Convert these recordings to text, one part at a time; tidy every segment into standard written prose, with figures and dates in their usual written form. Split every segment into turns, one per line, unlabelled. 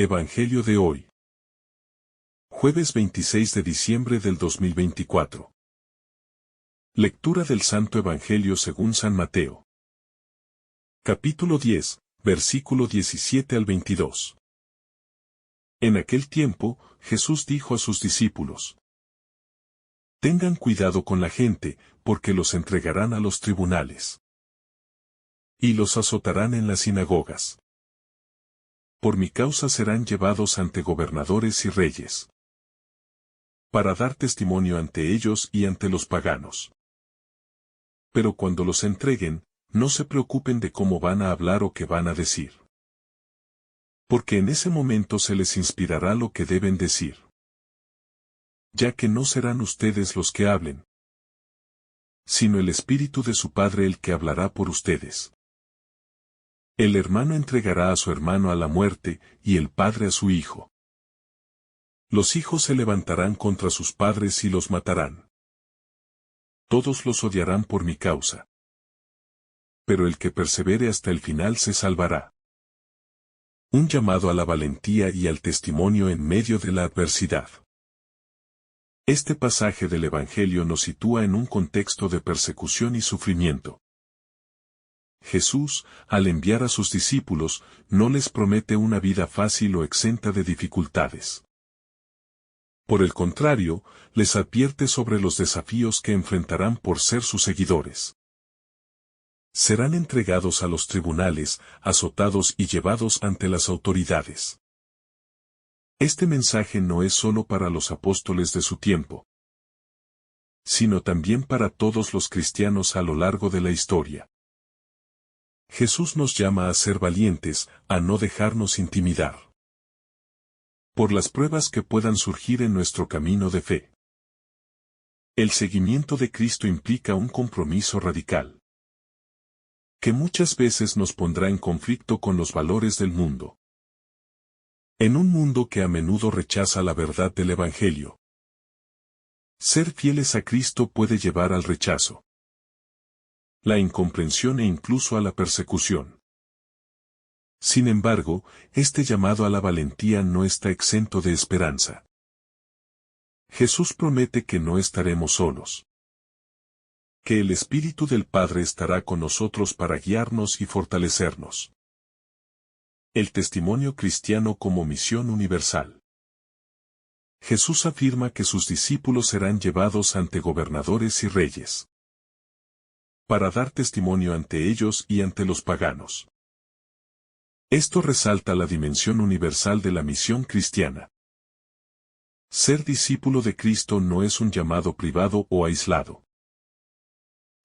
Evangelio de hoy. Jueves 26 de diciembre del 2024. Lectura del Santo Evangelio según San Mateo. Capítulo 10, versículo 17 al 22. En aquel tiempo, Jesús dijo a sus discípulos: Tengan cuidado con la gente, porque los entregarán a los tribunales. Y los azotarán en las sinagogas. Por mi causa serán llevados ante gobernadores y reyes, para dar testimonio ante ellos y ante los paganos. Pero cuando los entreguen, no se preocupen de cómo van a hablar o qué van a decir. Porque en ese momento se les inspirará lo que deben decir. Ya que no serán ustedes los que hablen, sino el Espíritu de su Padre el que hablará por ustedes. El hermano entregará a su hermano a la muerte, y el padre a su hijo. Los hijos se levantarán contra sus padres y los matarán. Todos los odiarán por mi causa. Pero el que persevere hasta el final se salvará. Un llamado a la valentía y al testimonio en medio de la adversidad. Este pasaje del Evangelio nos sitúa en un contexto de persecución y sufrimiento. Jesús, al enviar a sus discípulos, no les promete una vida fácil o exenta de dificultades. Por el contrario, les advierte sobre los desafíos que enfrentarán por ser sus seguidores. Serán entregados a los tribunales, azotados y llevados ante las autoridades. Este mensaje no es solo para los apóstoles de su tiempo, sino también para todos los cristianos a lo largo de la historia. Jesús nos llama a ser valientes, a no dejarnos intimidar por las pruebas que puedan surgir en nuestro camino de fe. El seguimiento de Cristo implica un compromiso radical, que muchas veces nos pondrá en conflicto con los valores del mundo. En un mundo que a menudo rechaza la verdad del Evangelio, ser fieles a Cristo puede llevar al rechazo, la incomprensión e incluso a la persecución. Sin embargo, este llamado a la valentía no está exento de esperanza. Jesús promete que no estaremos solos, que el Espíritu del Padre estará con nosotros para guiarnos y fortalecernos. El testimonio cristiano como misión universal. Jesús afirma que sus discípulos serán llevados ante gobernadores y reyes, para dar testimonio ante ellos y ante los paganos. Esto resalta la dimensión universal de la misión cristiana. Ser discípulo de Cristo no es un llamado privado o aislado,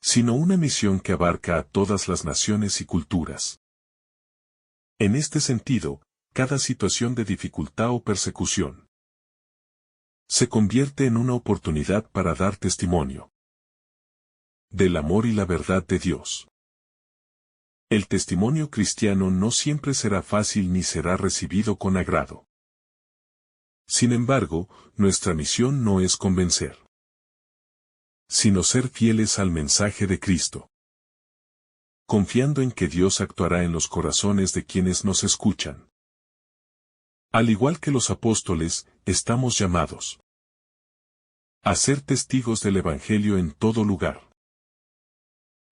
sino una misión que abarca a todas las naciones y culturas. En este sentido, cada situación de dificultad o persecución se convierte en una oportunidad para dar testimonio del amor y la verdad de Dios. El testimonio cristiano no siempre será fácil ni será recibido con agrado. Sin embargo, nuestra misión no es convencer, sino ser fieles al mensaje de Cristo, confiando en que Dios actuará en los corazones de quienes nos escuchan. Al igual que los apóstoles, estamos llamados a ser testigos del Evangelio en todo lugar,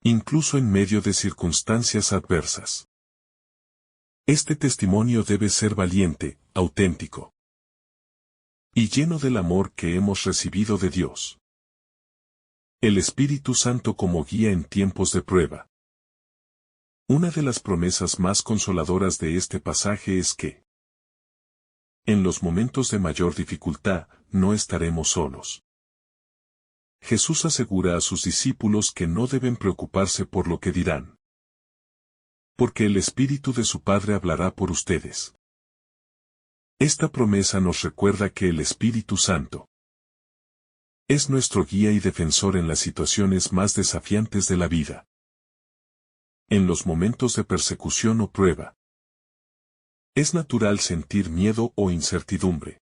incluso en medio de circunstancias adversas. Este testimonio debe ser valiente, auténtico y lleno del amor que hemos recibido de Dios. El Espíritu Santo como guía en tiempos de prueba. Una de las promesas más consoladoras de este pasaje es que, en los momentos de mayor dificultad, no estaremos solos. Jesús asegura a sus discípulos que no deben preocuparse por lo que dirán, porque el Espíritu de su Padre hablará por ustedes. Esta promesa nos recuerda que el Espíritu Santo es nuestro guía y defensor en las situaciones más desafiantes de la vida. En los momentos de persecución o prueba, es natural sentir miedo o incertidumbre.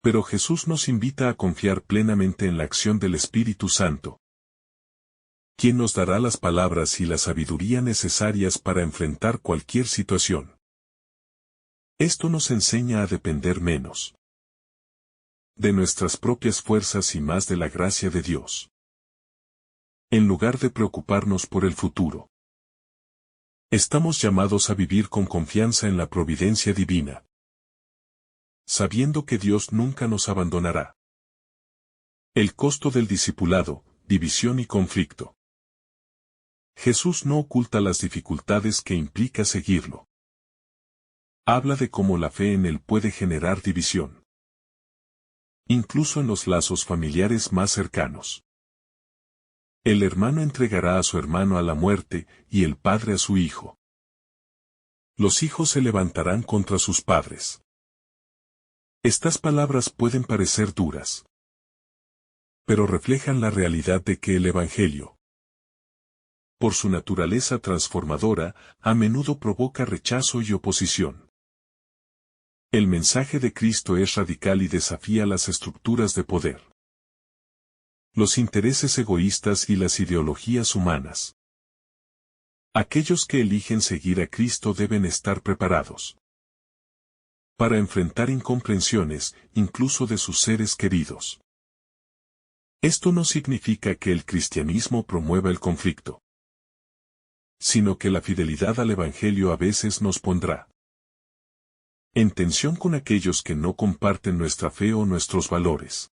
Pero Jesús nos invita a confiar plenamente en la acción del Espíritu Santo, quien nos dará las palabras y la sabiduría necesarias para enfrentar cualquier situación. Esto nos enseña a depender menos de nuestras propias fuerzas y más de la gracia de Dios. En lugar de preocuparnos por el futuro, estamos llamados a vivir con confianza en la providencia divina, sabiendo que Dios nunca nos abandonará. El costo del discipulado, división y conflicto. Jesús no oculta las dificultades que implica seguirlo. Habla de cómo la fe en Él puede generar división, incluso en los lazos familiares más cercanos. El hermano entregará a su hermano a la muerte, y el padre a su hijo. Los hijos se levantarán contra sus padres. Estas palabras pueden parecer duras, pero reflejan la realidad de que el Evangelio, por su naturaleza transformadora, a menudo provoca rechazo y oposición. El mensaje de Cristo es radical y desafía las estructuras de poder, los intereses egoístas y las ideologías humanas. Aquellos que eligen seguir a Cristo deben estar preparados para enfrentar incomprensiones, incluso de sus seres queridos. Esto no significa que el cristianismo promueva el conflicto, sino que la fidelidad al Evangelio a veces nos pondrá en tensión con aquellos que no comparten nuestra fe o nuestros valores.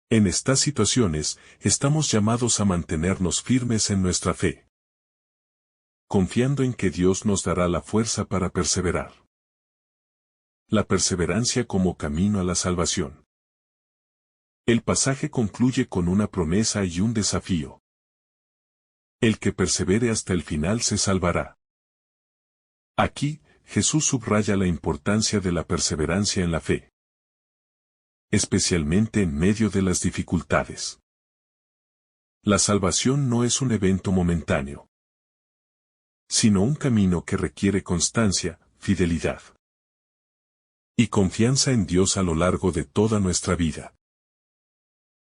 En estas situaciones, estamos llamados a mantenernos firmes en nuestra fe, confiando en que Dios nos dará la fuerza para perseverar. La perseverancia como camino a la salvación. El pasaje concluye con una promesa y un desafío. El que persevere hasta el final se salvará. Aquí, Jesús subraya la importancia de la perseverancia en la fe, especialmente en medio de las dificultades. La salvación no es un evento momentáneo, sino un camino que requiere constancia, fidelidad y confianza en Dios a lo largo de toda nuestra vida.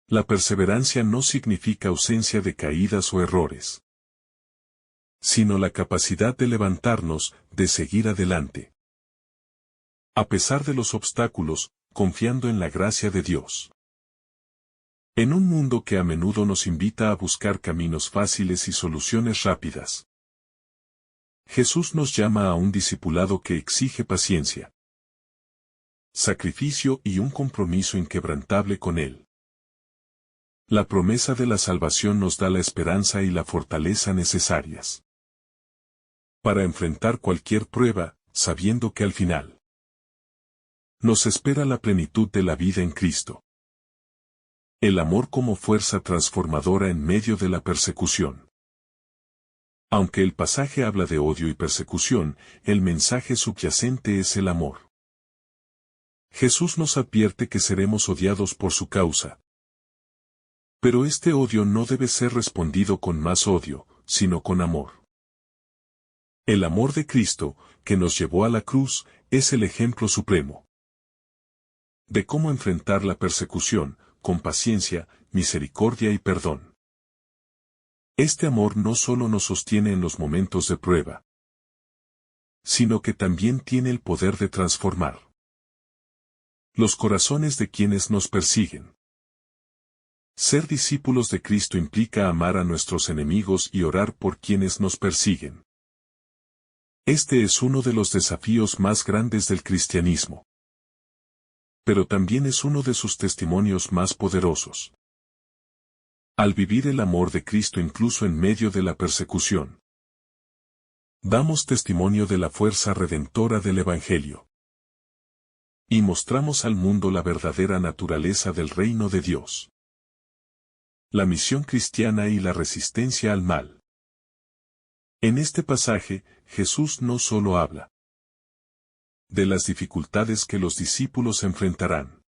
La perseverancia no significa ausencia de caídas o errores, sino la capacidad de levantarnos, de seguir adelante, a pesar de los obstáculos, confiando en la gracia de Dios. En un mundo que a menudo nos invita a buscar caminos fáciles y soluciones rápidas, Jesús nos llama a un discipulado que exige paciencia, sacrificio y un compromiso inquebrantable con Él. La promesa de la salvación nos da la esperanza y la fortaleza necesarias para enfrentar cualquier prueba, sabiendo que al final nos espera la plenitud de la vida en Cristo. El amor como fuerza transformadora en medio de la persecución. Aunque el pasaje habla de odio y persecución, el mensaje subyacente es el amor. Jesús nos advierte que seremos odiados por su causa. Pero este odio no debe ser respondido con más odio, sino con amor. El amor de Cristo, que nos llevó a la cruz, es el ejemplo supremo de cómo enfrentar la persecución, con paciencia, misericordia y perdón. Este amor no solo nos sostiene en los momentos de prueba, sino que también tiene el poder de transformar los corazones de quienes nos persiguen. Ser discípulos de Cristo implica amar a nuestros enemigos y orar por quienes nos persiguen. Este es uno de los desafíos más grandes del cristianismo, pero también es uno de sus testimonios más poderosos. Al vivir el amor de Cristo incluso en medio de la persecución, damos testimonio de la fuerza redentora del Evangelio. Y mostramos al mundo la verdadera naturaleza del reino de Dios. La misión cristiana y la resistencia al mal. En este pasaje, Jesús no solo habla de las dificultades que los discípulos enfrentarán,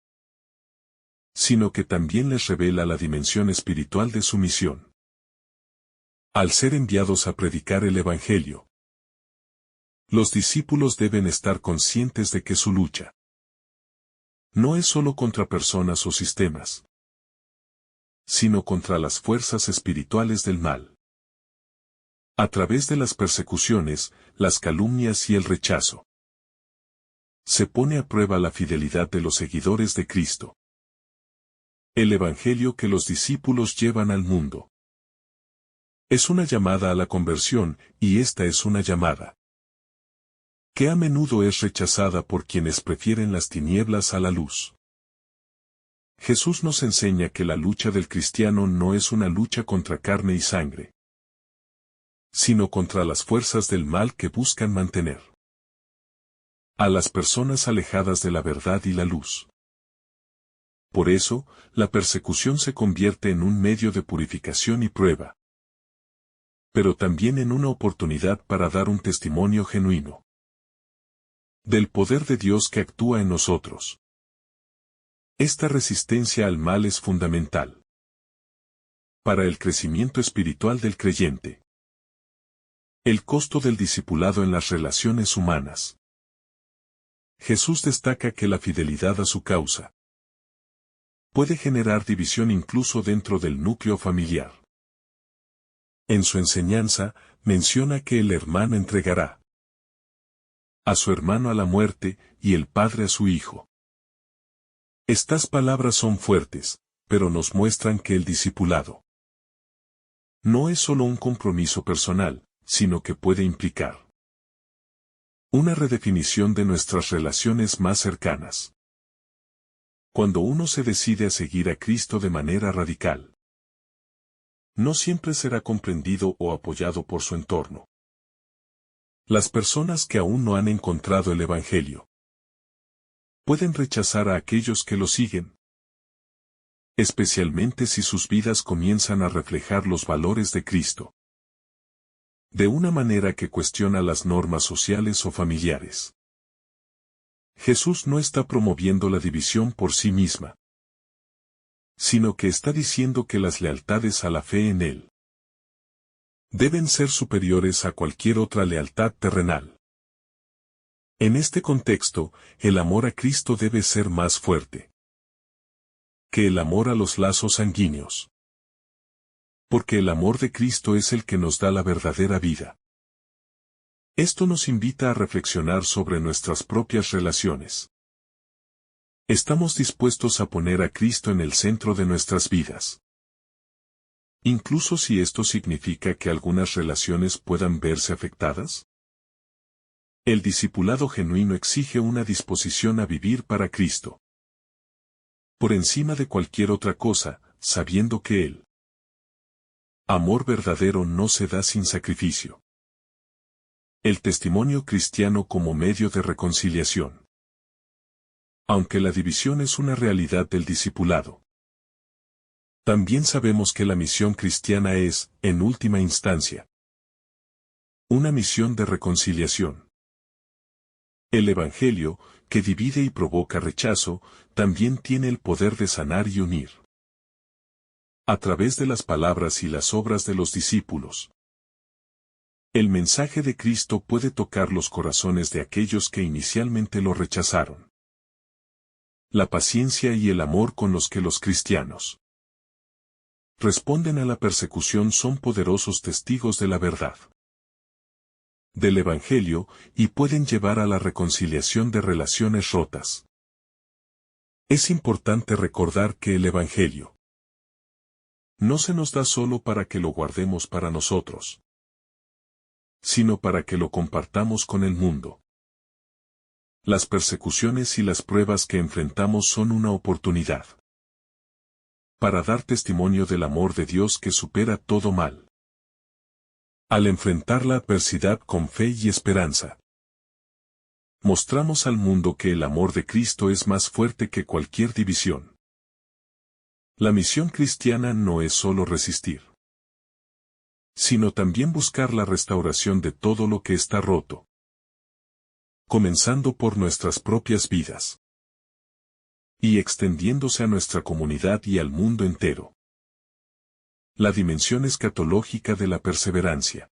sino que también les revela la dimensión espiritual de su misión. Al ser enviados a predicar el Evangelio, los discípulos deben estar conscientes de que su lucha no es solo contra personas o sistemas, sino contra las fuerzas espirituales del mal. A través de las persecuciones, las calumnias y el rechazo, se pone a prueba la fidelidad de los seguidores de Cristo. El Evangelio que los discípulos llevan al mundo. Es una llamada a la conversión, y esta es una llamada que a menudo es rechazada por quienes prefieren las tinieblas a la luz. Jesús nos enseña que la lucha del cristiano no es una lucha contra carne y sangre, sino contra las fuerzas del mal que buscan mantener a las personas alejadas de la verdad y la luz. Por eso, la persecución se convierte en un medio de purificación y prueba, pero también en una oportunidad para dar un testimonio genuino del poder de Dios que actúa en nosotros. Esta resistencia al mal es fundamental para el crecimiento espiritual del creyente. El costo del discipulado en las relaciones humanas. Jesús destaca que la fidelidad a su causa puede generar división incluso dentro del núcleo familiar. En su enseñanza, menciona que el hermano entregará a su hermano a la muerte y el padre a su hijo. Estas palabras son fuertes, pero nos muestran que el discipulado no es solo un compromiso personal, sino que puede implicar una redefinición de nuestras relaciones más cercanas. Cuando uno se decide a seguir a Cristo de manera radical, no siempre será comprendido o apoyado por su entorno. Las personas que aún no han encontrado el Evangelio pueden rechazar a aquellos que lo siguen, especialmente si sus vidas comienzan a reflejar los valores de Cristo de una manera que cuestiona las normas sociales o familiares. Jesús no está promoviendo la división por sí misma, sino que está diciendo que las lealtades a la fe en Él deben ser superiores a cualquier otra lealtad terrenal. En este contexto, el amor a Cristo debe ser más fuerte que el amor a los lazos sanguíneos. Porque el amor de Cristo es el que nos da la verdadera vida. Esto nos invita a reflexionar sobre nuestras propias relaciones. ¿Estamos dispuestos a poner a Cristo en el centro de nuestras vidas? Incluso si esto significa que algunas relaciones puedan verse afectadas. El discipulado genuino exige una disposición a vivir para Cristo, por encima de cualquier otra cosa, sabiendo que el amor verdadero no se da sin sacrificio. El testimonio cristiano como medio de reconciliación. Aunque la división es una realidad del discipulado, también sabemos que la misión cristiana es, en última instancia, una misión de reconciliación. El Evangelio, que divide y provoca rechazo, también tiene el poder de sanar y unir. A través de las palabras y las obras de los discípulos, el mensaje de Cristo puede tocar los corazones de aquellos que inicialmente lo rechazaron. La paciencia y el amor con los que los cristianos responden a la persecución son poderosos testigos de la verdad del Evangelio y pueden llevar a la reconciliación de relaciones rotas. Es importante recordar que el Evangelio no se nos da solo para que lo guardemos para nosotros, sino para que lo compartamos con el mundo. Las persecuciones y las pruebas que enfrentamos son una oportunidad para dar testimonio del amor de Dios que supera todo mal. Al enfrentar la adversidad con fe y esperanza, mostramos al mundo que el amor de Cristo es más fuerte que cualquier división. La misión cristiana no es solo resistir, sino también buscar la restauración de todo lo que está roto, comenzando por nuestras propias vidas y extendiéndose a nuestra comunidad y al mundo entero. La dimensión escatológica de la perseverancia.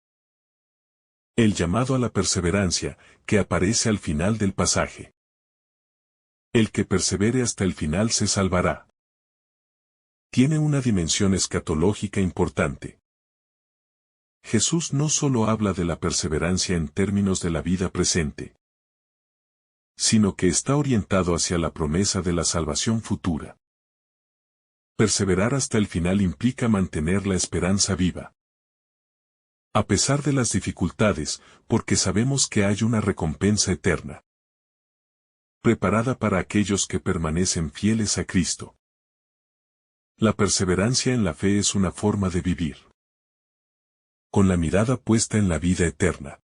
El llamado a la perseverancia, que aparece al final del pasaje. El que persevere hasta el final se salvará. Tiene una dimensión escatológica importante. Jesús no solo habla de la perseverancia en términos de la vida presente, sino que está orientado hacia la promesa de la salvación futura. Perseverar hasta el final implica mantener la esperanza viva. A pesar de las dificultades, porque sabemos que hay una recompensa eterna, preparada para aquellos que permanecen fieles a Cristo. La perseverancia en la fe es una forma de vivir, con la mirada puesta en la vida eterna.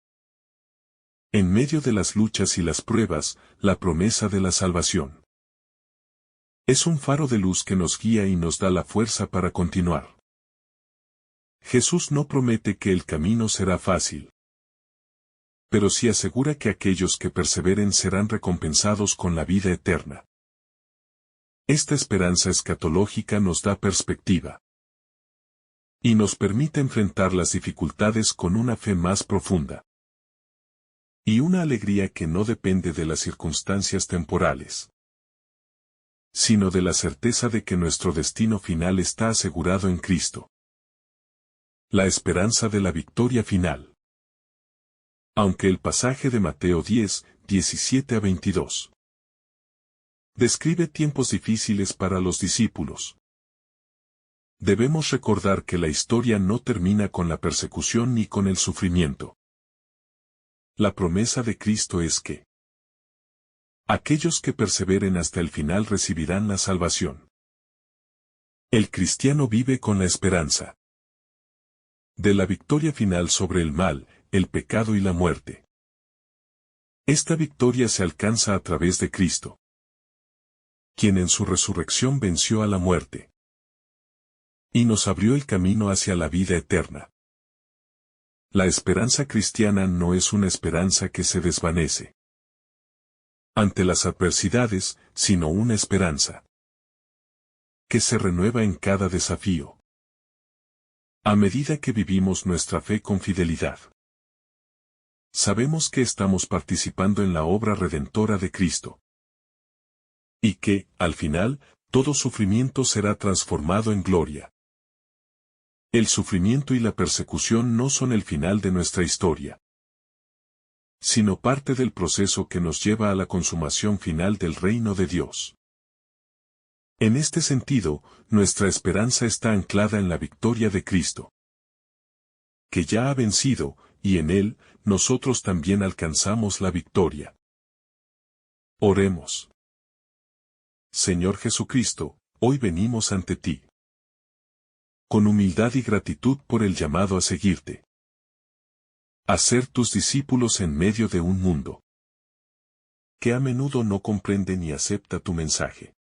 En medio de las luchas y las pruebas, la promesa de la salvación es un faro de luz que nos guía y nos da la fuerza para continuar. Jesús no promete que el camino será fácil, pero sí asegura que aquellos que perseveren serán recompensados con la vida eterna. Esta esperanza escatológica nos da perspectiva y nos permite enfrentar las dificultades con una fe más profunda y una alegría que no depende de las circunstancias temporales, sino de la certeza de que nuestro destino final está asegurado en Cristo. La esperanza de la victoria final. Aunque el pasaje de Mateo 10, 17 a 22 describe tiempos difíciles para los discípulos, debemos recordar que la historia no termina con la persecución ni con el sufrimiento. La promesa de Cristo es que aquellos que perseveren hasta el final recibirán la salvación. El cristiano vive con la esperanza de la victoria final sobre el mal, el pecado y la muerte. Esta victoria se alcanza a través de Cristo, quien en su resurrección venció a la muerte y nos abrió el camino hacia la vida eterna. La esperanza cristiana no es una esperanza que se desvanece ante las adversidades, sino una esperanza que se renueva en cada desafío, a medida que vivimos nuestra fe con fidelidad. Sabemos que estamos participando en la obra redentora de Cristo, y que, al final, todo sufrimiento será transformado en gloria. El sufrimiento y la persecución no son el final de nuestra historia, sino parte del proceso que nos lleva a la consumación final del reino de Dios. En este sentido, nuestra esperanza está anclada en la victoria de Cristo, que ya ha vencido, y en Él, nosotros también alcanzamos la victoria. Oremos. Señor Jesucristo, hoy venimos ante ti, con humildad y gratitud por el llamado a seguirte, a ser tus discípulos en medio de un mundo que a menudo no comprende ni acepta tu mensaje.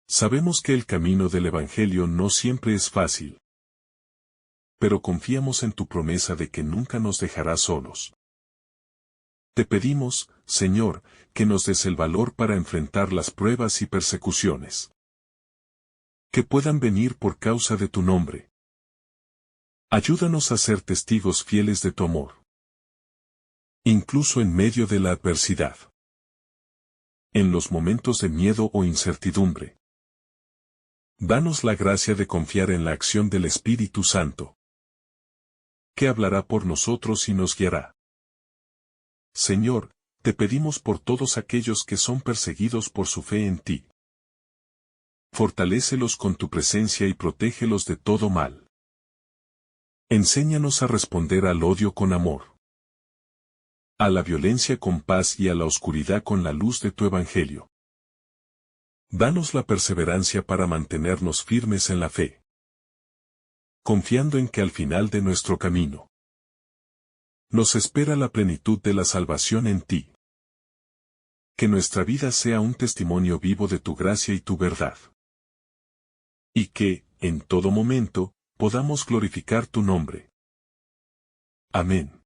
Sabemos que el camino del Evangelio no siempre es fácil, pero confiamos en tu promesa de que nunca nos dejarás solos. Te pedimos, Señor, que nos des el valor para enfrentar las pruebas y persecuciones que puedan venir por causa de tu nombre. Ayúdanos a ser testigos fieles de tu amor, incluso en medio de la adversidad, en los momentos de miedo o incertidumbre. Danos la gracia de confiar en la acción del Espíritu Santo, que hablará por nosotros y nos guiará. Señor, te pedimos por todos aquellos que son perseguidos por su fe en ti. Fortalécelos con tu presencia y protégelos de todo mal. Enséñanos a responder al odio con amor, a la violencia con paz y a la oscuridad con la luz de tu Evangelio. Danos la perseverancia para mantenernos firmes en la fe, confiando en que al final de nuestro camino nos espera la plenitud de la salvación en ti. Que nuestra vida sea un testimonio vivo de tu gracia y tu verdad. Y que, en todo momento, podamos glorificar tu nombre. Amén.